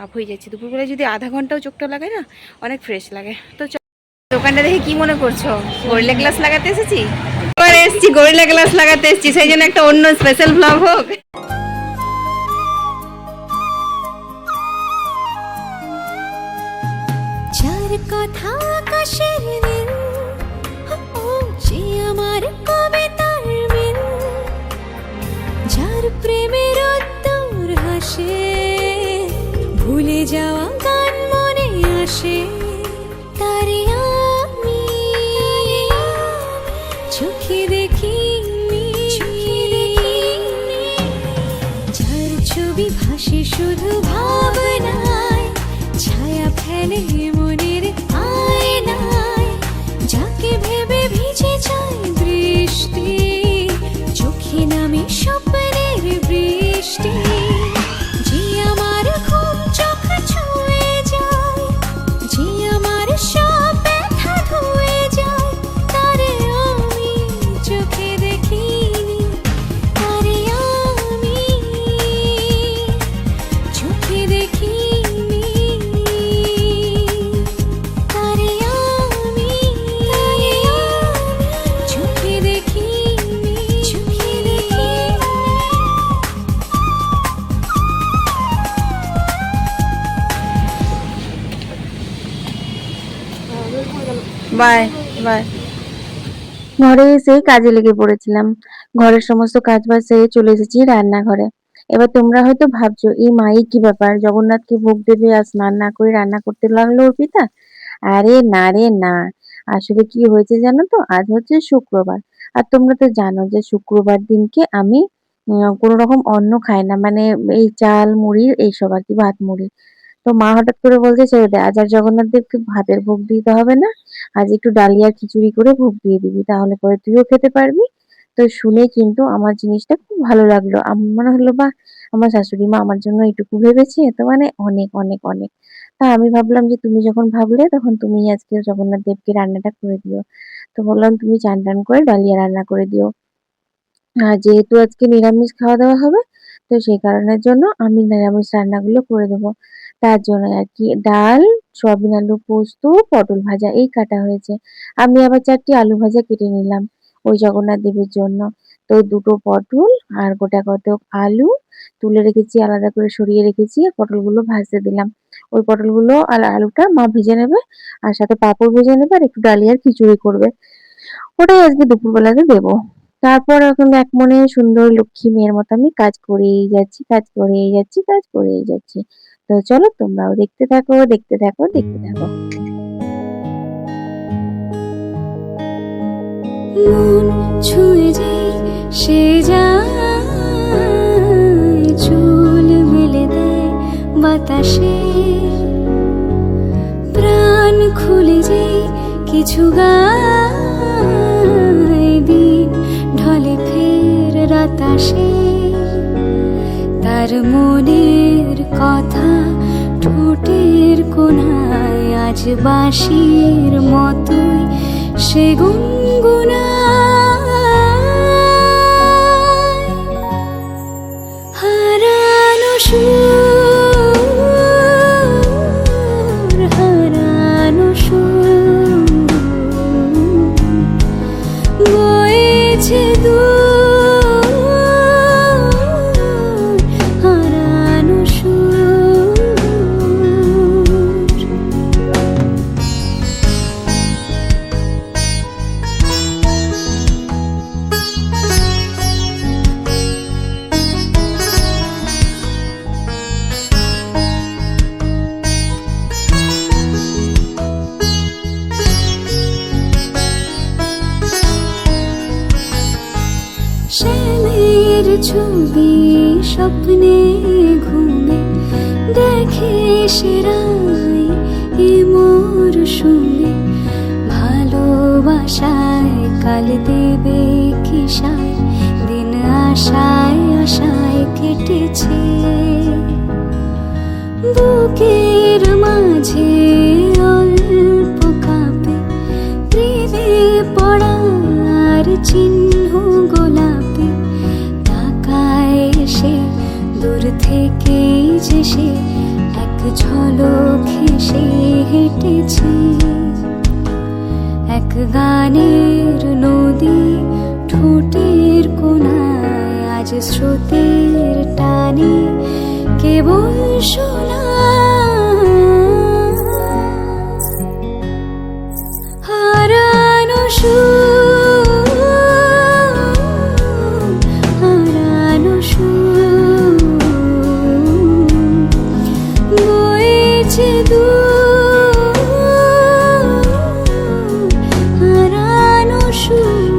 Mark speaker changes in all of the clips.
Speaker 1: Up হয়ে যাচ্ছে। দুপুরবেলায় যদি আধা ঘন্টাও চোখটা লাগায় না, অনেক ফ্রেশ লাগে। তো দোকানটা দেখে কি মনে করছো? গরিলা গ্লাস লাগাতে এসেছি, গরিলা গ্লাস লাগাতে এসেছি, সেই জন্য একটা অন্য স্পেশাল ব্লগ হোক।
Speaker 2: যার কথা আকাশের নীল, সে আমার কবিতার মিল, যার প্রেমের উত্তর হাসে, ভুলে যাওয়া গান মনে আসে, তারে আমি চোখে দেখিনি, যার ছবি ভাসে শুধু ভাবনায়, ছায়া ফেলে মনের আয়নায়, যাকে ভেবে ভিজে যায় বৃষ্টি, চোখে নামে স্বপ্নের বৃষ্টি, যে আমার ঘুম চোখ ছুঁয়ে যায়, যে আমার সব ব্যথা ধুয়ে যায়, তারে আমি চোখে দেখিনি, তারে আমি চোখে দেখিনি, তারে আমি চোখে দেখিনি, চোখে দেখিনি।
Speaker 1: Bye bye.
Speaker 3: ঘরে এসে কাজে লেগে পড়েছিলাম। ঘরের সমস্ত কাজ বাজ সেরে চলে এসেছি রান্নাঘরে। এবার তোমরা হয়তো ভাবছো, এই মায়ের কি ব্যাপার, জগন্নাথকে ভোগ দেবে আর স্নান না করে রান্না করতে লাগলো অর্পিতা? আরে না রে না, আসলে কি হয়েছে জানো তো, আজ হচ্ছে শুক্রবার। আর তোমরা তো জানো যে শুক্রবার দিনকে আমি কোনো রকম অন্ন খাই না, মানে এই চাল মুড়ি এইসব আর কি, ভাত মুড়ি। তো মা হঠাৎ করে বলছে, ছেড়ে দে, আজ আর জগন্নাথ দেবকে ভাতের ভোগ দিতে হবে না, আজ একটু ডালিয়া খিচুড়ি করে ভোগ দিয়ে দিবি, তাহলে পরে তুইও খেতে পারবি। তো শুনে কিন্তু আমার জিনিসটা খুব ভালো লাগলো। আমার মনে হলো, বাহ, আমার শাশুড়ি মা আমার জন্য এইটুকু ভেবেছে, তো মানে অনেক অনেক অনেক। তা আমি ভাবলাম যে তুমি যখন ভাবলে, তখন তুমি আজকে জগন্নাথ দেবকে রান্নাটা করে দিও। তো বললাম তুমি চান টান করে ডালিয়া রান্না করে দিও। আর যেহেতু আজকে নিরামিষ খাওয়া দাওয়া হবে, তো সেই কারণের জন্য আমি নিরামিষ রান্নাগুলো করে দেবো। তার জন্য আর কি ডাল, সয়াবিন আলু পোস্ত, পটল ভাজা এই কাটা হয়েছে। আমি আবার 4টি আলু ভাজা কেটে নিলাম ওই জগন্নাথ দেবের জন্য। তো 2টো পটল আর গোটা কতক আলু তুলে রেখেছি, আলাদা করে সরিয়ে রেখেছি, আর পটলগুলো ভাজতে দিলাম। ওই পটলগুলো আর আলুটা মা ভেজে নেবে, আর সাথে পাঁপড় ভেজে নেবে, আর একটু ডালিয়ার খিচুড়ি করবে। ওটাই আজকে দুপুরবেলাতে দেবো। তারপর এখন এক মনে সুন্দর লক্ষ্মী মেয়ের মতো আমি কাজ করেই যাচ্ছি, কাজ করেই যাচ্ছি, কাজ করেই যাচ্ছি। তো চলো তোমরাও দেখতে থাকো, দেখতে থাকো, দেখতে থাকো।
Speaker 2: মন ছুঁয়ে যায় সে যায়, চুল মেলে দেয় বাতাসে, প্রাণ খুলে যায় কিছু গায়, দিন ঢলে ফের রাত আসে, তার মনের কথা ঠোঁটের কোণায় আজ বাঁশির মতোই সে গুনগুনায়, হারানো সুর, হারানো সুর, বয়েছে দূর, হারানো সুর। শ্যামের ছবি স্বপ্নে ঘুমে দেখে সে রায়, এ মোর শুনে ভালোবাসায় কাল দেবে কি সায়, দিন আশায় আশায় কেটেছে, বুকের মাঝে অল্প কাঁপে প্রেমে পড়ার চিহ্ন গোলাপে, তাকায় সে দূর থেকেই যে সে এক ঝলক হেসে হেঁটেছি এক গানের নদী ঠোঁটের কোণায় আজ স্রোতের টানে কেবল শোনা হারানো সুর হারানো সুর বয়েছে দূর হারানো সুর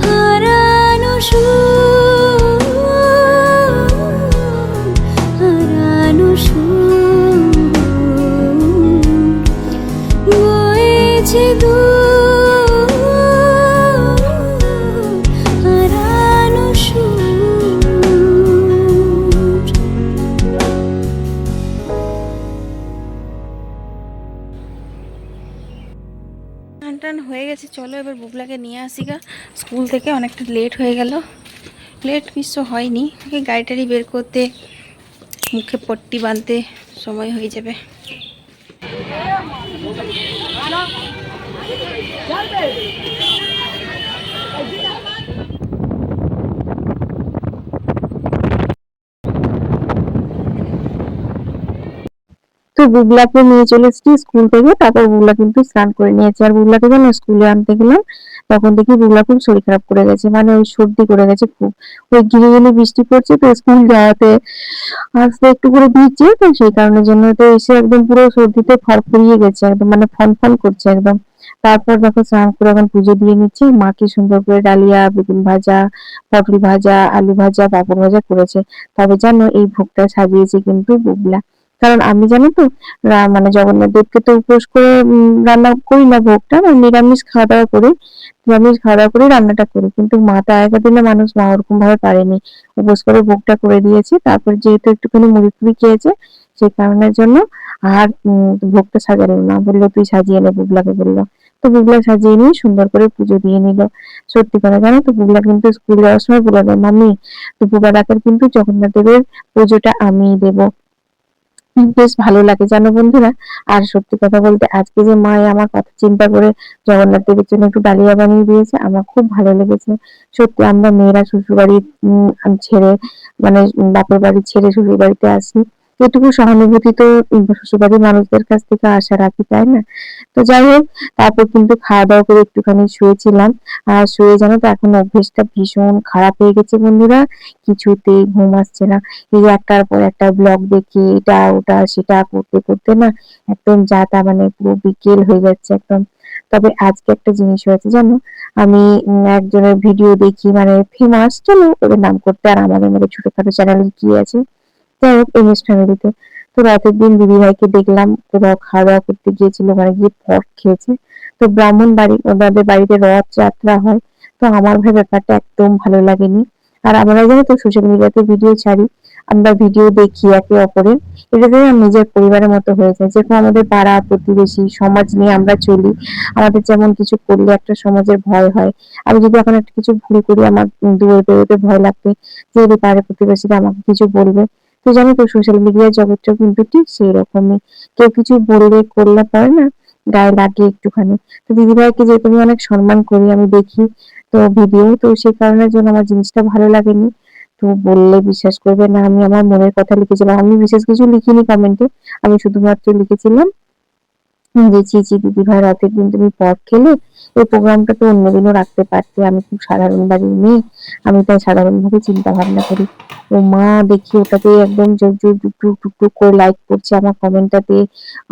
Speaker 2: হারানো সুর হারানো সুর বয়েছে দূর হারানো সুর
Speaker 1: টান টান হয়ে গেছে, চলো এবার বুবলাকে নিয়ে আসি গা স্কুল থেকে। অনেকটা লেট হয়ে গেল, লেট মিস হয়নি, ওকে গাড়িটারি বের করতে মুখে পট্টি বাঁধতে সময় হয়ে যাবে।
Speaker 3: তো বুবলাকে নিয়ে চলে এসেছি স্কুল থেকে। তারপর বুবলা কিন্তু স্নান করে নিয়েছে। আর বুবলাকে যখন স্কুলে আনতে গেলাম তখন দেখি বুবলা খুব শরীর খারাপ করে গেছে, মানে ওই সর্দি করে গেছে খুব। ওই গিরে গিরে বৃষ্টি পড়ছে তো স্কুল যাওয়াতে আসতে একটু করে ভিজছে, তো সেই কারণের জন্য তো এসে একদম পুরো সর্দিতে ফরফরিয়ে গেছে একদম, মানে ফনফন করছে একদম। তারপর দেখো স্নান করে এখন পুজো দিয়ে নিচ্ছে। মা কি সুন্দর করে ডালিয়া, বেগুন ভাজা, পটল ভাজা, আলু ভাজা, পাঁপড় ভাজা করেছে। তবে জানো এই ভোগটা সাজিয়েছে কিন্তু বুবলা। কারণ আমি জানো তো মানে জগন্নাথ দেবকে তো উপোস করে রান্না করি না ভোগটা, মানে নিরামিষ খাওয়া দাওয়া করি, নিরামিষ খাওয়া দাওয়া করে রান্নাটা করি। কিন্তু মা তো আগের দিনে মানুষ, মা ওরকম ভাবে পারেনি, উপোস করে ভোগটা করে দিয়েছে। তারপর যেহেতু একটুখানি মুড়ি ফুড়ি খেয়েছে সেই কারণের জন্য আর ভোগটা সাজালো না, বললো তুই সাজিয়ে নে, বুবলাকে বললো। তো বুবলা সাজিয়ে নিয়ে সুন্দর করে পুজো দিয়ে নিল। সত্যি কথা জানো তো বুবলা কিন্তু স্কুল যাওয়ার সময় বলে দেয়, মাম্মি দুপুরবেলাকার কিন্তু জগন্নাথ দেবের পুজোটা আমিই দেবো। বেশ ভালো লাগে জানো বন্ধুরা। আর সত্যি কথা বলতে আজকে যে মা আমার কথা চিন্তা করে জগন্নাথ দেবের জন্য একটু ডালিয়া বানিয়ে দিয়েছে, আমার খুব ভালো লেগেছে। সত্যি আমরা মেয়েরা শ্বশুর বাড়ি ছেড়ে, মানে বাপের বাড়ি ছেড়ে শ্বশুর বাড়িতে আসি, এটুকু সহানুভূতি তো শ্বশুর বাড়ির মানুষদের কাছ থেকে আশা রাখি, তাই না? তো যাই হোক, তারপর কিন্তু খাওয়া দাওয়া করে একটুখানি শুয়েছিলাম। আর শুয়ে জানো তো এখন অভ্যেসটা ভীষণ খারাপ হয়ে গেছে বন্ধুরা, কিছুতেই ঘুম আসছে না। এই যে একটার পর একটা ব্লগ দেখি, এটা ওটা সেটা করতে করতে না একদম যা তা, মানে পুরো বিকেল হয়ে যাচ্ছে একদম। তবে আজকে একটা জিনিস হয়েছে জানো, আমি একজনের ভিডিও দেখি, মানে ফেমাস, চলো ওদের নাম করতে, আর আমাদের মধ্যে ছোটখাটো চ্যানেল কি আছে, যাই হোক এমএস ফ্যামিলিতে। তো রাতের দিন দিদি ভাইকে দেখলাম কোথাও খাওয়া দাওয়া করতে গিয়েছিল, মানে গিয়ে পট খেয়েছে। তো ব্রাহ্মণ বাড়ি, ওনাদের বাড়িতে রথ যাত্রা হয়। তো আমার ভাই ব্যাপারটা একদম ভালো লাগেনি। আর আমরা জানো তো সোশ্যাল মিডিয়াতে ভিডিও ছাড়ি, আমরা ভিডিও দেখি একে অপরের, এটা যেন নিজের পরিবারের মতো হয়ে যায়। যেরকম আমাদের পাড়া প্রতিবেশী সমাজ নিয়ে আমরা চলি, আমাদের যেমন কিছু করলে একটা সমাজের ভয় হয়। আমি যদি এখন একটা কিছু ভুল করি, আমার দূরে বেরোতে ভয় লাগবে যে এই পাড়া প্রতিবেশীরা আমাকে কিছু বলবে। তো জানো তো সোশ্যাল মিডিয়ার জগৎটা কিন্তু ঠিক সেই রকমই, কেউ কিছু বললে করলে পরে না গায়ে লাগে একটুখানি। তো দিদিভাইকে যে তুমি অনেক সম্মান করি, আমি দেখি তো ভিডিও, তো সেই কারণের জন্য আমার জিনিসটা ভালো লাগেনি। তো বললে বিশ্বাস করবে না, আমি আমার মনের কথা লিখেছিলাম, আমি বিশেষ কিছু লিখিনি কমেন্টে, আমি শুধুমাত্র লিখেছিলাম যে ছি ছি দিদি ভাই, রাতের দিন তুমি পট খেলে, এই প্রোগ্রামটা তো অন্যদিনও রাখতে পারতে, আমি খুব সাধারণ বাড়ির মেয়ে, আমি তাই সাধারণ ভাবে চিন্তা ভাবনা করি। ও মা দেখি ওটাতে একদম জোর জোর টুক টুক টুক করে লাইক করছে আমার কমেন্টটাতে,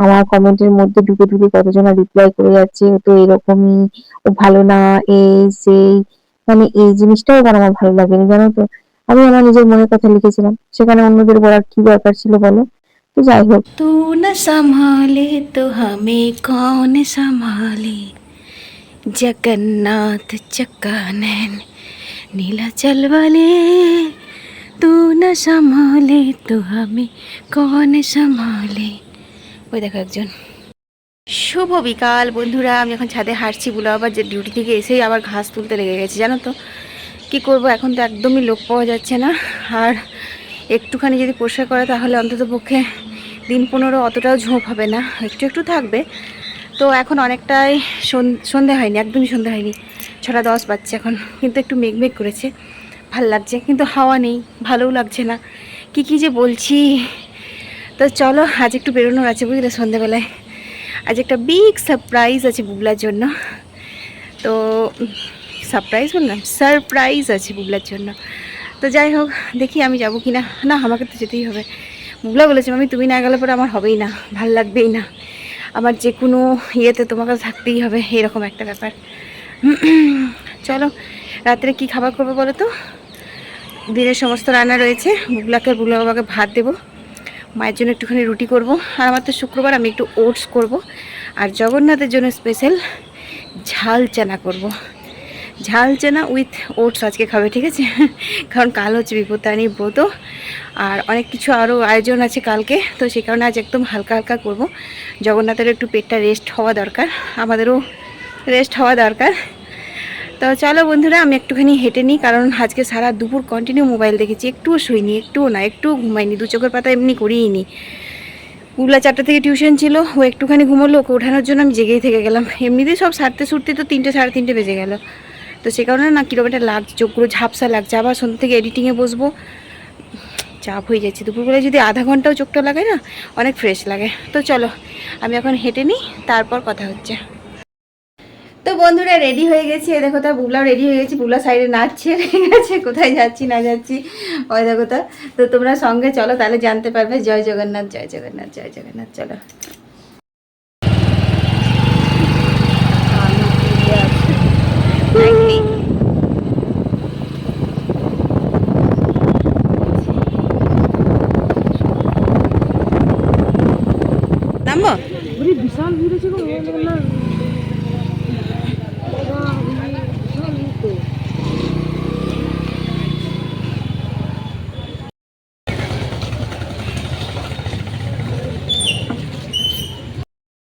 Speaker 3: আমার কমেন্টের মধ্যে ঢুকে ঢুকে কতজনা রিপ্লাই করে যাচ্ছে, ও তো এরকমই, ও ভালো না, এই সেই, মানে এই জিনিসটাও এবার আমার ভালো লাগেনি জানো তো। আমি আমার নিজের মনের কথা লিখেছিলাম, সেখানে অন্যদের বলার কি দরকার ছিল বলো? তো যাই হোক,
Speaker 1: तू न संभाले तो हमें कौन संभाले, जगन्नाथ चक्का नैन नीलाचल वाले, तू न संभाले तो हमें कौन संभाले। ওই দেখো একজন। শুভ বিকাল বন্ধুরা, আমি এখন ছাদে হাঁটছি, বলে আবার যে ডিউটি থেকে এসেই আবার ঘাস তুলতে লেগে গেছি জানো তো। কি করব, এখন তো একদমই লোক পাওয়া যাচ্ছে না। আর একটুখানি যদি পরিষ্কার করে তাহলে অন্তত পক্ষে দিন 15 অতটাও ঝোঁক হবে না, একটু একটু থাকবে। তো এখন অনেকটাই সন্ধে হয়নি, একদমই সন্ধে হয়নি, 6:10 বাজছে এখন, কিন্তু একটু মেঘ করেছে, ভাল লাগছে, কিন্তু হাওয়া নেই, ভালোও লাগছে না, কি যে বলছি। তো চলো আজ একটু বেরোনোর আছে বুঝলে, সন্ধেবেলায় আজ একটা বিগ সারপ্রাইজ আছে বুবলার জন্য। তো সারপ্রাইজ বললাম, সারপ্রাইজ আছে বুবলার জন্য। তো যাই হোক, দেখি আমি যাবো কি না, না আমাকে তো যেতেই হবে। বুবলা বলেছে মামি তুমি না গেলে পরে আমার হবেই না, ভাল লাগবেই না, আমার যে কোনো ইয়েতে তোমাকে থাকতেই হবে, এরকম একটা ব্যাপার। চলো রাত্রে কি খাবার করবো বলো তো। দিনের সমস্ত রান্না রয়েছে, বুবলা বাবাকে ভাত দেবো, মায়ের জন্য একটুখানি রুটি করব, আর আমার তো শুক্রবার আমি একটু ওটস করব, আর জগন্নাথের জন্য স্পেশাল ঝাল চানা করব, ঝাল চানা উইথ ওটস আজকে খাবে, ঠিক আছে? কারণ কাল হচ্ছে বিপত্তারিণী ব্রত, আর অনেক কিছু আরও আয়োজন আছে কালকে, তো সেই কারণে আজ একদম হালকা হালকা করব। জগন্নাথেরও একটু পেটটা রেস্ট হওয়া দরকার, আমাদেরও রেস্ট হওয়া দরকার। তো চলো বন্ধুরা, আমি একটুখানি হেঁটে নিই, কারণ আজকে সারা দুপুর কন্টিনিউ মোবাইল দেখেছি, একটুও শুইনি, একটুও না, একটুও ঘুমাইনি, দু চোখের পাতা এমনি করিই নি। বুবলা 4টা থেকে টিউশন ছিল, ও একটুখানি ঘুমোলো, ওকে ওঠানোর জন্য আমি জেগেই থেকে গেলাম, এমনিতেই সব সারতে সুরতে তো 3টে সাড়ে 3টে বেজে গেল। তো সে কারণে না কীরকম একটা লাগছে, চোখগুলো ঝাপসা লাগছে, আবার সন্ধ্যা থেকে এডিটিংয়ে বসবো, চাপ হয়ে যাচ্ছে। দুপুরবেলায় যদি আধা ঘন্টাও চোখটা লাগে না, অনেক ফ্রেশ লাগে। তো চলো আমি এখন হেঁটে নিই, তারপর কথা হচ্ছে। তো বন্ধুরা রেডি হয়ে গেছি, এ দেখো, তার বুবলাও রেডি হয়ে গেছি, বুবলা সাইডে নাচছে, ঠিক আছে, কোথায় যাচ্ছি না যাচ্ছি ওই দেখো। তো তোমরা সঙ্গে চলো, তাহলে জানতে পারবে। জয় জগন্নাথ, জয় জগন্নাথ, জয় জগন্নাথ, চলো। নামবো,
Speaker 4: বিশাল ভিড় আছে গো।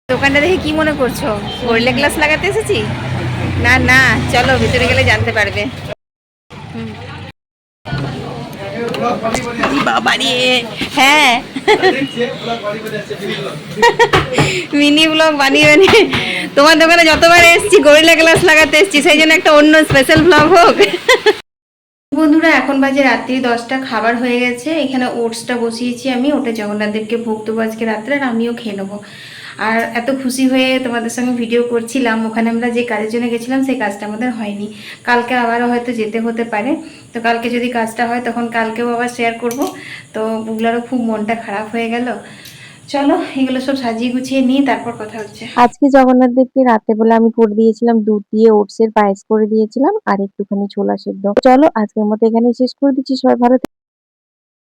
Speaker 1: দোকানটা দেখে কি মনে করছো, গরিলা গ্লাস লাগাতে এসেছি? না না, চলো ভিতরে গেলে জানতে পারবে। বাবারে, হ্যাঁ মিনি ব্লগ বানিয়ে বানিয়ে তোমার দোকানে যতবার এসেছি গরিলা গ্লাস লাগাতে এসেছি, সেই জন্য একটা অন্য স্পেশাল ব্লগ হোক। বন্ধুরা এখন বাজে রাত্রি 10টা, খাবার হয়ে গেছে, এখানে ওটসটা বসিয়েছি আমি, ওটা জগন্নাথদেবকে ভোগ দেবো আজকে রাত্রে, আর আমিও খেয়ে নেবো। আর এত খুশি হয়ে তোমাদের সঙ্গে ভিডিও করছিলাম, ওখানে আমরা যে কাজের জন্য গেছিলাম সেই কাজটা আমাদের হয়নি, কালকে আবারও হয়তো যেতে হতে পারে। তো কালকে যদি কাজটা হয় তখন কালকেও আবার শেয়ার করব। তো বুগলারও খুব মনটা খারাপ হয়ে গেল। চলো এগুলো সব সাজিয়ে গুছিয়ে নিই, তারপর কথা হচ্ছে।
Speaker 3: আজকে জগন্নাথ দেবকে রাতে বেলা আমি করে দিয়েছিলাম দুধ দিয়ে ওটসের পায়েস করে দিয়েছিলাম, আর একটুখানি ছোলা সেদ্ধ। চলো আজকের মতো এখানে শেষ করে দিচ্ছি, সবাই ভালো থেকো।